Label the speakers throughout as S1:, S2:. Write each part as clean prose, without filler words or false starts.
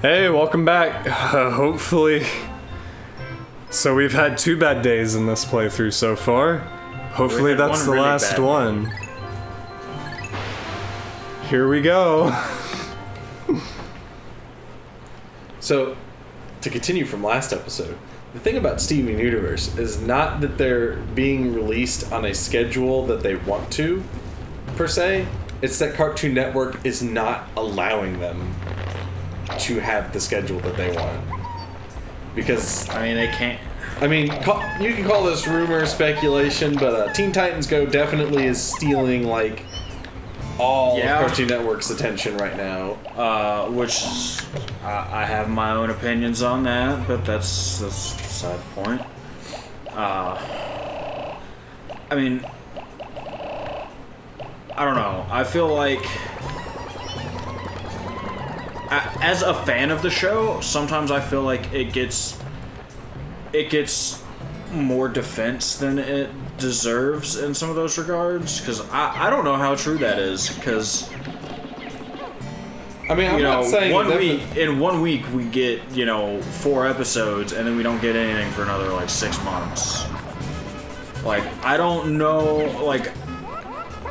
S1: Hey, welcome back. Hopefully... So we've had 2 bad days in this playthrough so far. Hopefully that's the last one. Here we go.
S2: So, to continue from last episode, the thing about Steven Universe is not that they're being released on a schedule that they want to, per se. It's that Cartoon Network is not allowing them to have the schedule that they want. Because...
S3: I mean, they can't...
S2: I mean, you can call this rumor, speculation, but Teen Titans Go definitely is stealing, like, all of Cartoon Network's attention right now.
S3: Which... I have my own opinions on that, but that's a side point. I mean... I don't know. I feel like... As a fan of the show, sometimes I feel like it gets more defense than it deserves in some of those regards. Because I don't know how true that is. Because
S2: I mean, I'm not saying
S3: in 1 week we get 4 episodes, and then we don't get anything for another like 6 months. Like I don't know. Like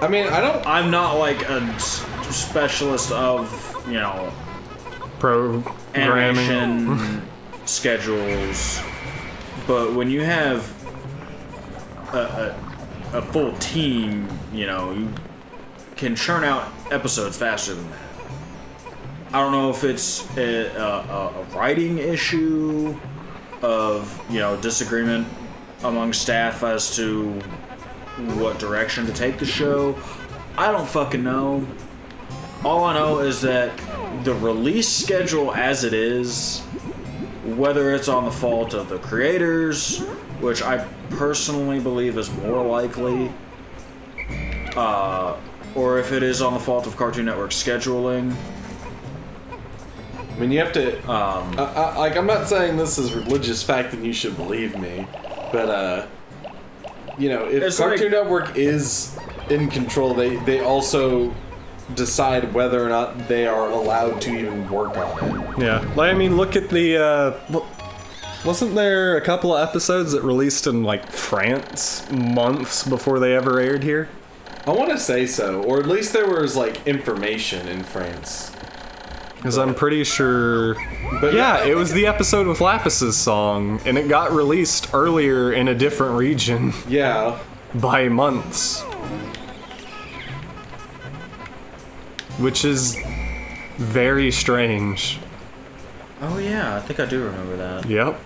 S2: I mean,
S3: I'm not like a specialist of
S1: Programming
S3: schedules, but when you have a full team, you can churn out episodes faster than that. I don't know if it's a writing issue of disagreement among staff as to what direction to take the show. I don't fucking know. All I know is that the release schedule as it is, whether it's on the fault of the creators, which I personally believe is more likely, or if it is on the fault of Cartoon Network scheduling.
S2: I mean, you have to... I'm not saying this is religious fact and you should believe me, but, if
S3: it's
S2: Cartoon Network is in control, they also... decide whether or not they are allowed to even work on it.
S1: Yeah. Like, I mean, look at the, wasn't there a couple of episodes that released in, like, France months before they ever aired here?
S2: I want to say so. Or at least there was, like, information in France.
S1: Because I'm pretty sure... But yeah, it was the episode with Lapis's song, and it got released earlier in a different region.
S2: Yeah.
S1: By months. Which is very strange.
S3: Oh yeah, I think I do remember that.
S1: Yep.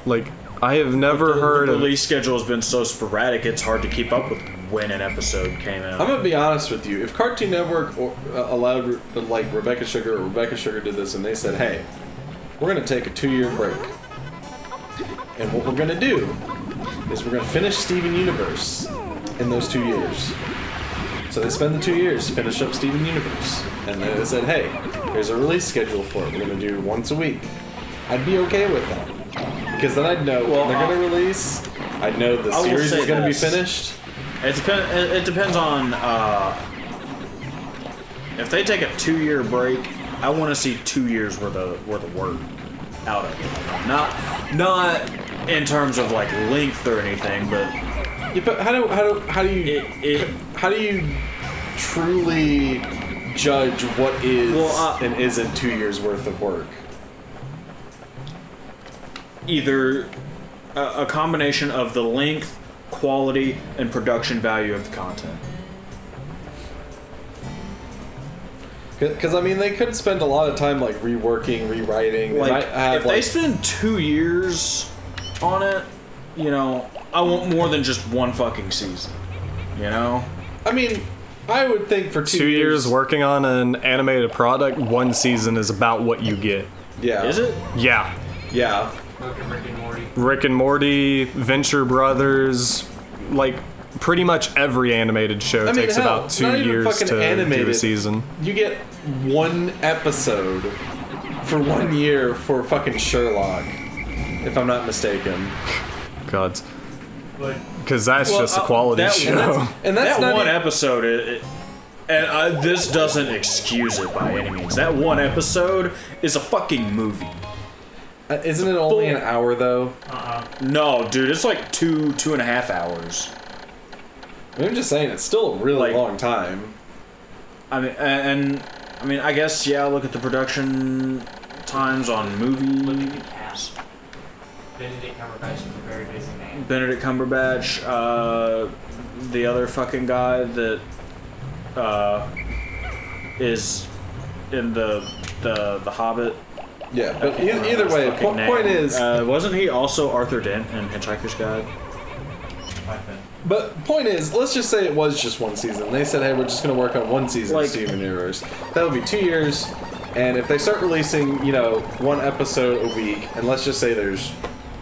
S1: Like, I have never heard
S3: the
S1: of...
S3: release schedule has been so sporadic, it's hard to keep up with when an episode came out.
S2: I'm gonna be honest with you. If Cartoon Network allowed, like, Rebecca Sugar did this and they said, hey, we're gonna take a 2-year break. And what we're gonna do is we're gonna finish Steven Universe in those 2 years. So they spend the 2 years to finish up Steven Universe. And then they said, hey, here's a release schedule for it. We're going to do once a week. I'd be okay with that. Because then I'd know when they're going to release. I'd know the series is going to be finished.
S3: It depends on... if they take a 2-year break, I want to see 2 years worth of work out of it. Not in terms of like length or anything, but...
S2: Yeah, but how do you truly judge what is and isn't 2 years worth of work?
S3: Either a combination of the length, quality, and production value of the content.
S2: Because, I mean, they could spend a lot of time, like, reworking, rewriting.
S3: Like, if they spend 2 years on it, I want more than just one fucking season, I
S2: mean, I would think for
S1: 2 years working on an animated product, 1 season is about what you get.
S2: Yeah.
S3: Is it?
S1: Yeah.
S2: Yeah.
S4: Rick and Morty.
S1: Rick and Morty, Venture Brothers, like, pretty much every animated show takes about 2 years to do a season.
S2: You get 1 episode for 1 year for fucking Sherlock, if I'm not mistaken.
S1: God. Because that's just a quality show.
S2: And that's
S3: that
S2: not
S3: one episode, And this doesn't excuse it by any means. That one episode is a fucking movie.
S2: Isn't it only an hour though?
S3: No, dude, it's like 2.5 hours.
S2: I'm just saying, it's still a really long time.
S3: I mean, I guess look at the production times on movies.
S4: Look at the cast. Benedict Cumberbatch is a very busy name.
S3: Benedict Cumberbatch, the other fucking guy that is in the Hobbit.
S2: Yeah, but either way, point is...
S3: wasn't he also Arthur Dent in Hitchhiker's Guide?
S2: But point is, let's just say it was just one season. They said, hey, we're just going to work on one season of Steven Universe. That would be 2 years, and if they start releasing, one episode a week, and let's just say there's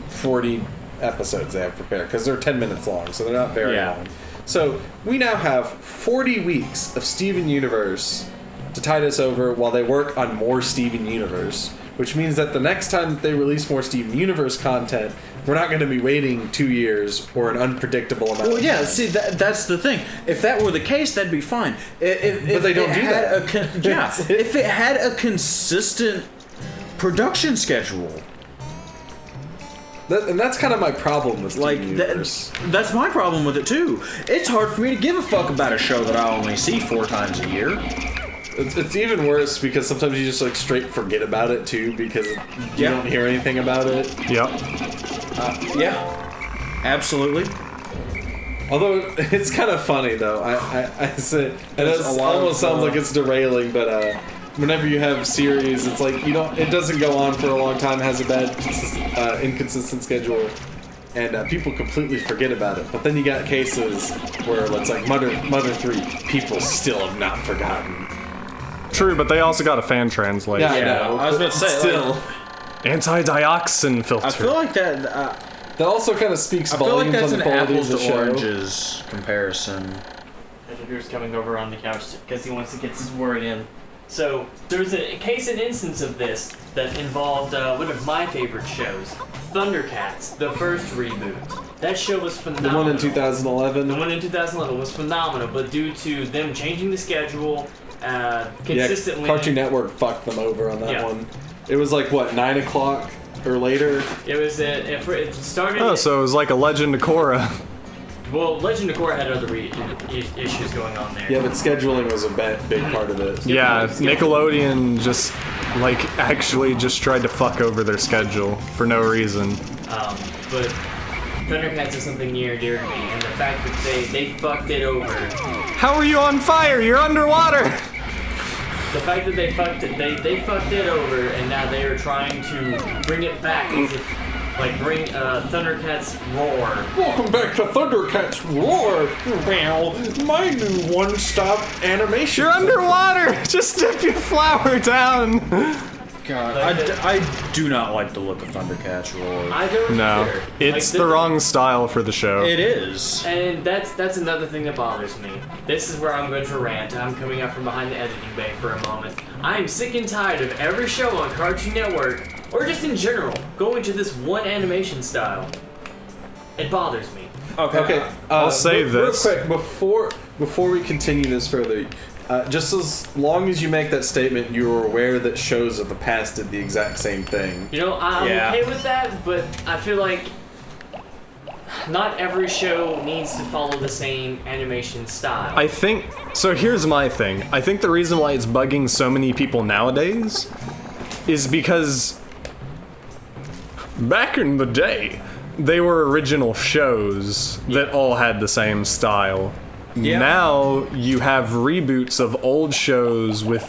S2: 40 episodes they have prepared, because they're 10 minutes long, so they're not very long. So we now have 40 weeks of Steven Universe to tide us over while they work on more Steven Universe. Which means that the next time that they release more Steven Universe content, we're not going to be waiting 2 years or an unpredictable amount of time.
S3: See, that's the thing. If that were the case, that'd be fine.
S2: But they don't do that.
S3: If it had a consistent production schedule.
S2: And that's kind of my problem with Steven Universe.
S3: That's my problem with it, too. It's hard for me to give a fuck about a show that I only see 4 times a year.
S2: It's even worse because sometimes you just straight forget about it too because you don't hear anything about it.
S1: Yep.
S3: Absolutely.
S2: Although it's kind of funny though. I say it almost sounds like it's derailing, but whenever you have series, it's like it doesn't go on for a long time, has a bad inconsistent schedule, and people completely forget about it. But then you got cases where it's like Mother 3, people still have not forgotten.
S1: True, but they also got a fan translation.
S2: Yeah, I know.
S3: I was about to say,
S2: still,
S1: anti-dioxin filter.
S3: I feel like that.
S2: that also kind of speaks
S3: I feel like
S2: volumes
S3: that's
S2: on
S3: an
S2: the quality
S3: apples
S2: of the
S3: to
S2: show.
S3: oranges comparison.
S4: Edgar's coming over on the couch because he wants to get his word in. So there's a case and instance of this that involved one of my favorite shows, Thundercats, the first reboot. That show was phenomenal.
S2: The one in 2011.
S4: The one in 2011 was phenomenal, but due to them changing the schedule consistently,
S2: Cartoon Network fucked them over on that one. It was like what, 9 o'clock or later.
S4: It was it started.
S1: Oh, so it was like a Legend of Korra.
S4: Well, Legend of Korra had other issues going on there.
S2: Yeah, but scheduling was a big part of it.
S1: Yeah, Nickelodeon just actually just tried to fuck over their schedule for no reason.
S4: But Thundercats is something near and dear to me, and the fact that they fucked it over.
S1: How are you on fire? You're underwater!
S4: The fact that they fucked it over, and now they are trying to bring it back as if, bring Thundercats Roar.
S2: Welcome back to Thundercats Roar! Well, my new one-stop animation.
S1: You're underwater! Just dip your flower down!
S3: God, I do not like the look of Thundercats Roar.
S4: I don't
S1: No,
S4: either.
S1: it's the wrong style for the show.
S3: It is.
S4: And that's another thing that bothers me. This is where I'm going to rant. I'm coming up from behind the editing bay for a moment. I am sick and tired of every show on Cartoon Network, or just in general, going to this one animation style. It bothers me.
S2: Okay,
S1: I'll say this.
S2: Real quick, before we continue this further, just as long as you make that statement, you're aware that shows of the past did the exact same thing.
S4: I'm okay with that, but I feel like not every show needs to follow the same animation style.
S1: I think, so here's my thing. I think the reason why it's bugging so many people nowadays is because back in the day, they were original shows that all had the same style.
S3: Yeah.
S1: Now you have reboots of old shows with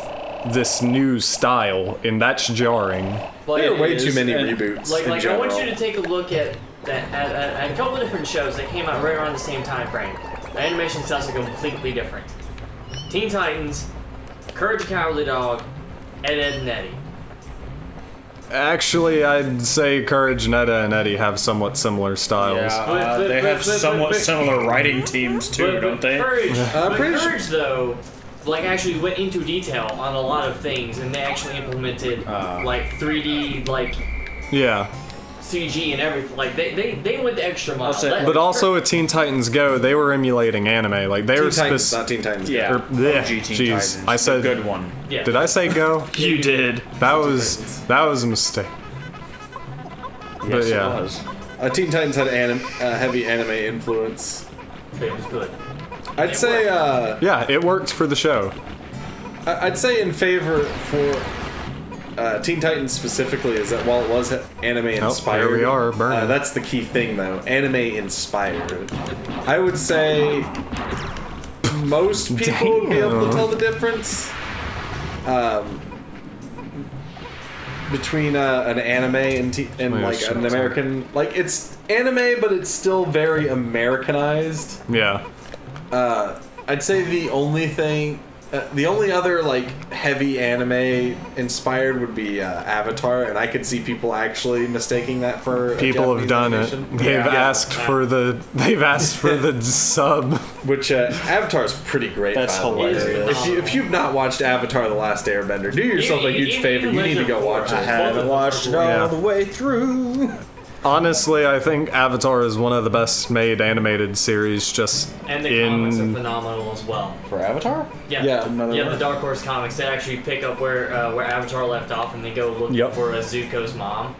S1: this new style, and that's jarring.
S2: There are way too many reboots.
S4: Like
S2: in
S4: I
S2: general.
S4: want you to take a look at a couple of different shows that came out right around the same time frame. The animation styles are completely different. Teen Titans, Courage the Cowardly Dog, Ed, Edd and Eddy.
S1: Actually, I'd say Courage, Netta, and Eddie have somewhat similar styles.
S3: They have somewhat similar writing teams too, don't they?
S4: Courage, though, actually went into detail on a lot of things, and they actually implemented 3D
S1: Yeah.
S4: CG and everything. Like they went the extra mile.
S1: But also with Teen Titans Go, they were emulating anime. Like they were
S2: Titans, not Teen Titans.
S3: Yeah.
S1: bleh,
S3: OG Teen
S1: jeez,
S3: Titans.
S1: I said
S3: Good one.
S4: Yeah.
S1: Did I say Go?
S3: You did.
S1: That was a mistake.
S3: Yes,
S1: yeah.
S3: it was.
S2: Teen Titans had heavy anime influence.
S4: It was good.
S2: I'd say
S1: Yeah, it worked for the show.
S2: I'd say in favor for Teen Titans specifically is that while it was anime inspired,
S1: there we are, burning.
S2: that's the key thing though. Anime inspired. I would say most people would be able to tell the difference between an anime and like an American. Like it's anime, but it's still very Americanized.
S1: Yeah.
S2: I'd say the only other like heavy anime inspired would be Avatar, and I could see people actually mistaking that for
S1: People have done it. They've asked for the sub.
S2: Which Avatar's pretty great.
S3: That's
S2: by the way.
S3: hilarious.
S2: If you've not watched Avatar: The Last Airbender, do yourself a huge favor. You need to go watch it.
S3: I haven't watched it all the way through.
S1: Honestly, I think Avatar is one of the best made animated series just
S4: And the comics are phenomenal as well.
S3: For Avatar?
S4: Yeah,
S2: Yeah.
S4: the Dark Horse comics. They actually pick up where Avatar left off, and they go looking for Zuko's mom.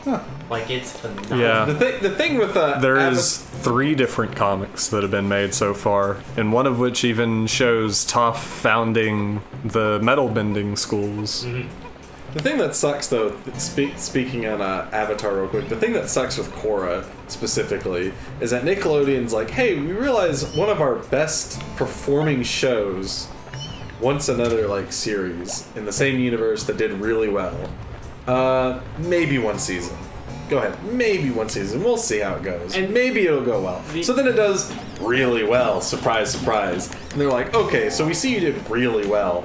S2: Huh.
S4: Like it's phenomenal.
S1: Yeah.
S2: The thing with
S1: There's 3 different comics that have been made so far, and one of which even shows Toph founding the metal bending schools.
S4: Mm-hmm.
S2: The thing that sucks, though, speaking on Avatar real quick, the thing that sucks with Korra specifically is that Nickelodeon's like, hey, we realize one of our best performing shows wants another like series in the same universe that did really well. Maybe one season. Go ahead, maybe one season. We'll see how it goes. And maybe it'll go well. So then it does really well. Surprise, surprise. And they're like, okay, so we see you did really well.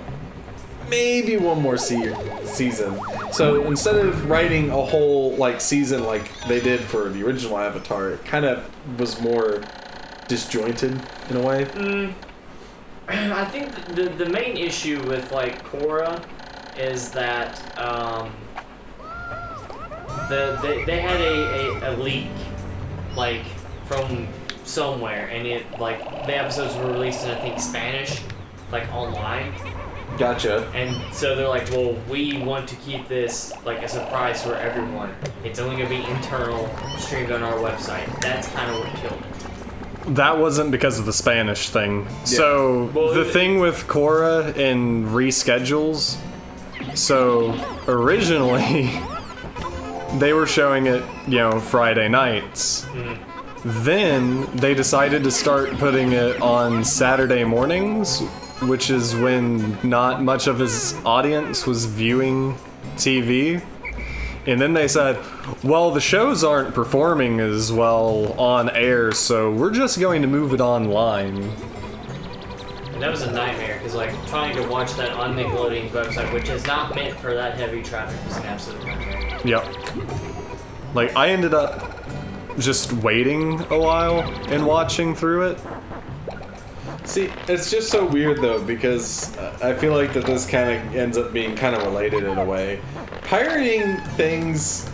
S2: Maybe one more season. So instead of writing a whole like season like they did for the original Avatar, it kind of was more disjointed in a way.
S4: I think the main issue with Korra is that they had a leak like from somewhere, and it like the episodes were released in I think Spanish, like online.
S2: Gotcha.
S4: And so they're like, well, we want to keep this like a surprise for everyone. It's only going to be internal, streamed on our website. That's kind of what killed it.
S1: That wasn't because of the Spanish thing. Yeah. So the thing with Korra and reschedules, so originally they were showing it, Friday nights. Mm-hmm. Then they decided to start putting it on Saturday mornings, which is when not much of his audience was viewing TV. And then they said, well, the shows aren't performing as well on air, so we're just going to move it online.
S4: And that was a nightmare, because trying to watch that on Nickelodeon's website, which is not meant for that heavy traffic, was an absolute nightmare.
S1: Yep. I ended up just waiting a while and watching through it.
S2: See, it's just so weird though, because I feel like that this kind of ends up being kind of related in a way. Pirating things,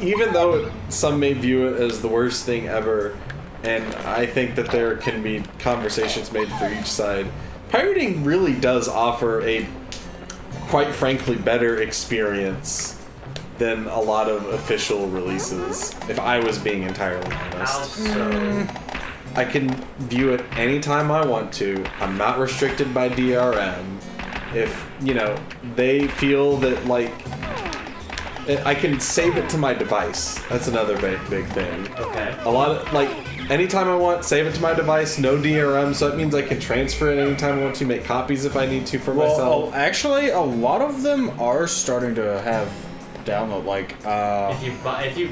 S2: even though some may view it as the worst thing ever, and I think that there can be conversations made for each side, pirating really does offer a, quite frankly, better experience than a lot of official releases, if I was being entirely honest.
S4: How so?
S2: I can view it anytime I want to. I'm not restricted by DRM. If, they feel that, I can save it to my device. That's another big thing.
S4: Okay.
S2: A lot of, anytime I want, save it to my device, no DRM, so that means I can transfer it anytime I want to, make copies if I need to for myself.
S3: Well, actually, a lot of them are starting to have download
S4: if you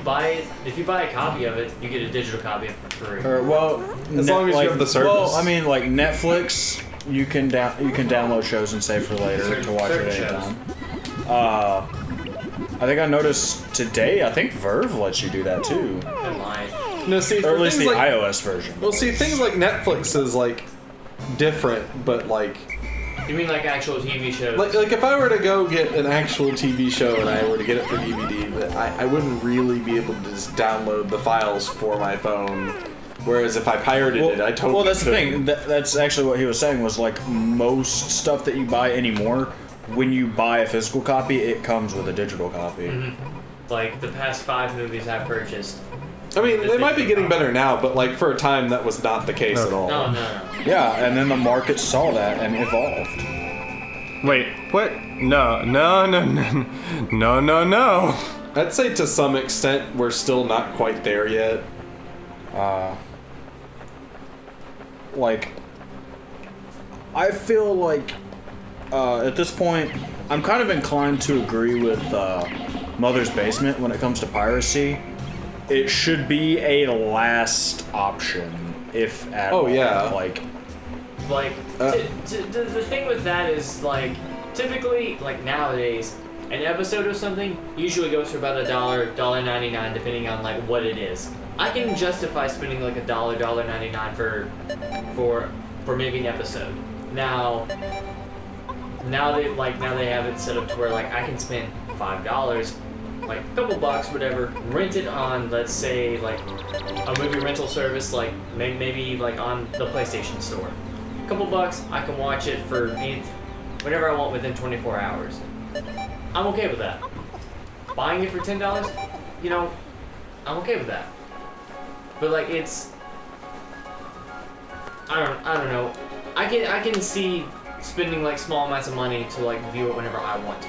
S4: buy a copy of it, you get a digital copy of it for free.
S2: As long as you have the service.
S3: Well, I mean, Netflix, you can download shows and save for later to watch it anytime. I think I noticed today. I think Verve lets you do that too.
S4: It might.
S2: No, see,
S3: or at least the iOS version.
S2: Well, see, things like Netflix is different, but
S4: You mean like actual TV shows?
S2: Like if I were to go get an actual TV show and I were to get it for DVD, I wouldn't really be able to just download the files for my phone. Whereas if I pirated it, I totally
S3: Well, that's
S2: could.
S3: the thing. That's actually what he was saying, was like most stuff that you buy anymore, when you buy a physical copy, it comes with a digital copy.
S4: Mm-hmm. Like the past 5 movies I've purchased.
S2: I mean, they might be getting better now, but like for a time that was not the case at all.
S4: No.
S3: Yeah, and then the market saw that and evolved.
S1: Wait, what? No.
S2: I'd say to some extent we're still not quite there yet.
S3: Like, I feel like at this point, I'm kind of inclined to agree with Mother's Basement when it comes to piracy. It should be a last option, if at all.
S2: Oh, yeah.
S4: Like, the thing with that is, like, typically, like, nowadays, an episode of something usually goes for about $1, $1.99, depending on, like, what it is. I can justify spending, like, $1, $1.99 for maybe an episode. Now they have it set up to where, like, I can spend $5, like a couple bucks, whatever, rent it on, let's say, like a movie rental service, like maybe like on the PlayStation Store. A couple bucks, I can watch it for whenever I want within 24 hours. I'm okay with that. Buying it for $10, you know, I'm okay with that. But like it's, I don't know. I can see spending like small amounts of money to like view it whenever I want to.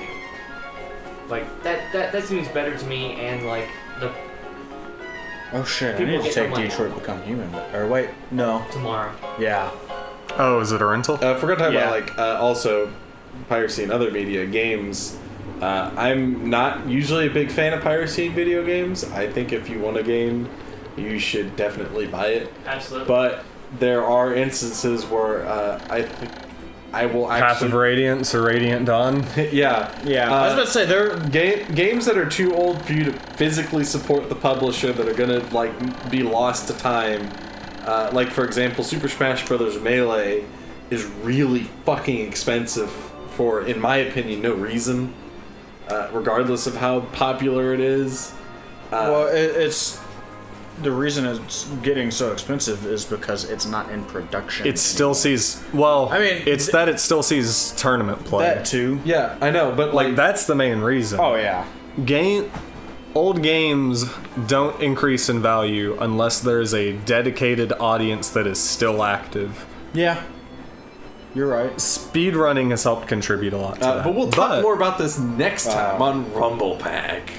S4: Like that seems better to me, and like the
S3: Oh shit, I
S4: People
S3: need to
S4: get
S3: take
S4: no money.
S3: Detroit Become Human. Or wait, no.
S4: tomorrow.
S3: Yeah.
S1: Oh, is it a rental?
S2: I forgot to talk
S3: Yeah.
S2: about like also piracy and other media games. I'm not usually a big fan of piracy in video games. I think if you want a game, you should definitely buy it.
S4: Absolutely.
S2: But there are instances where I think I will
S1: Path of
S2: actually
S1: Radiance or Radiant Dawn?
S2: yeah.
S3: Yeah. I was about to say, they're...
S2: Games that are too old for you to physically support the publisher, that are gonna like be lost to time. Like for example, Super Smash Bros. Melee is really fucking expensive for, in my opinion, no reason. Regardless of how popular it is.
S3: Well, it's... The reason it's getting so expensive is because it's not in production.
S1: It still sees, well,
S3: I mean,
S1: it's that it still sees tournament play.
S3: That too.
S2: Yeah, I know, but
S1: Like, that's the main reason.
S3: Oh, yeah.
S1: Old games don't increase in value unless there's a dedicated audience that is still active.
S3: Yeah. You're right.
S1: Speedrunning has helped contribute a lot to that.
S2: but we'll talk more about this next time on Rumble Pack.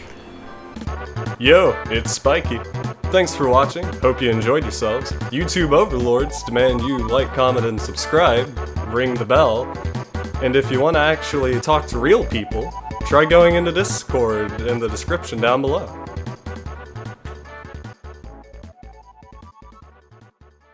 S1: Yo, it's Spiky. Thanks for watching. Hope you enjoyed yourselves. YouTube overlords demand you like, comment, and subscribe. Ring the bell. And if you want to actually talk to real people, try going into Discord in the description down below.